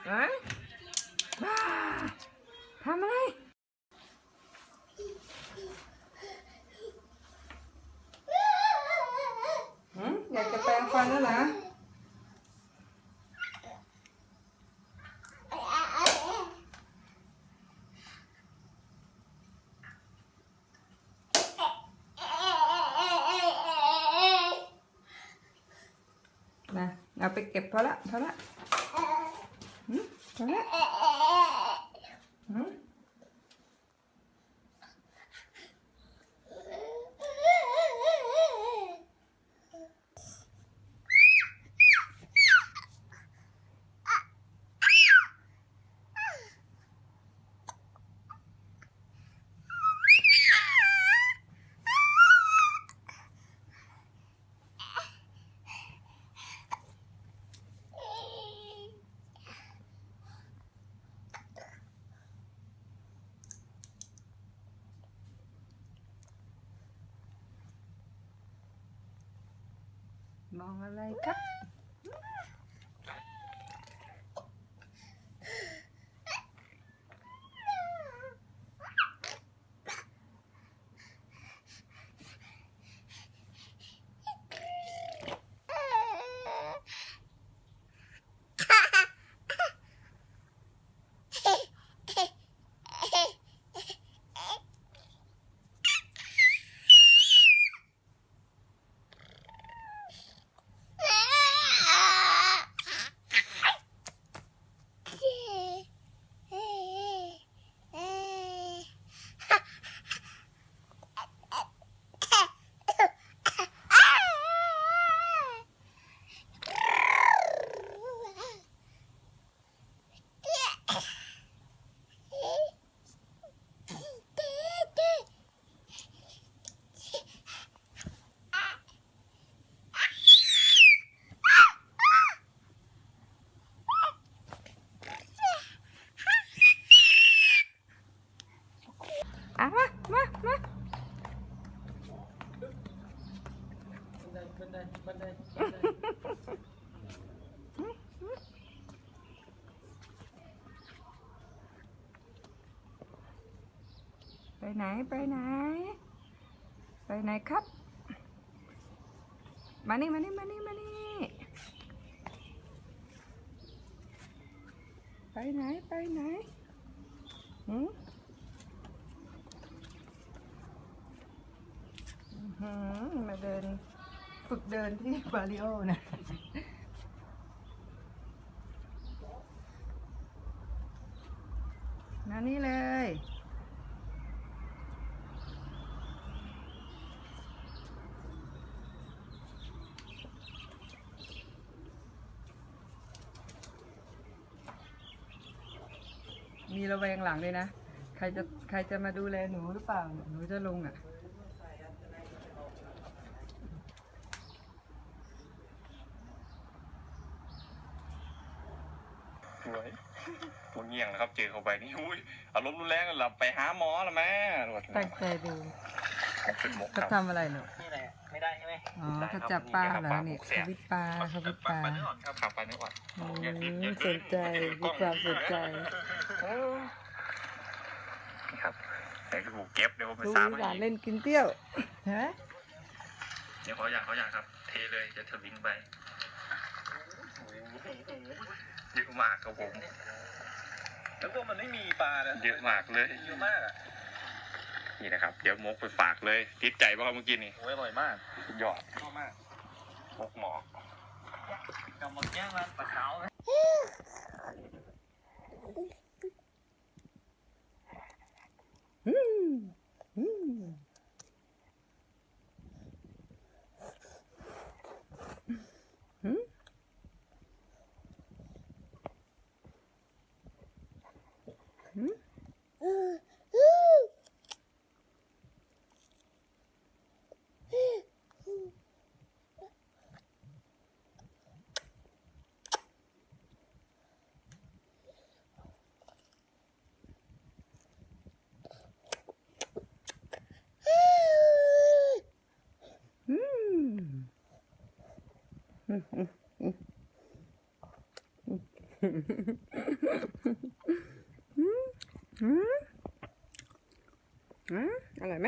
บ้าทำอะไรอยากจะแปรงฟันแล้วเหรอนะเอาไปเก็บพอละพอละพอละมองอะไรครับมาบันไดไปไหนไปไหนไปไหนครับมานี่มานี่มานี่มานี่ไปไหนไปไหนมาเดินฝึกเดินที่บาริโอนะมานี่เลยมีระแวงหลังเลยนะใครจะมาดูแลหนูหรือเปล่าหนูจะลงสวยตัวเงี้ยงนะครับเจอเข้าไปนี่อุ้ยอารมณ์รุนแรงกันหลับไปหาหมอแล้วแม่ตั้งใจดูเขาทำอะไรหนูนี่แหละไม่ได้ใช่ไหมอ๋อเขาจับปลาเหรอเนี่ยเขาวิทปลาเขาวิทปลาขับไปนี่ก่อนสนใจมีความสนใจนี่ครับแต่ถูกเก็บเดี๋ยวผมไปดูซ้ำหลานเล่นกินเตี้ยวฮะเดี๋ยวเขาอยากครับเทเลยจะทวิงไปเยอะมากครับผมแล้วก็มันไม่มีปลานะเยอะมากเลยเยอะมากนี่นะครับเดี๋ยวมกไปฝากเลยติดใจป่ะเมื่อกี้นี่โอ้ยอร่อยมากยอดชอบมากมกหมอกกำลังแย่งมันปลาขาว อร่อยไหม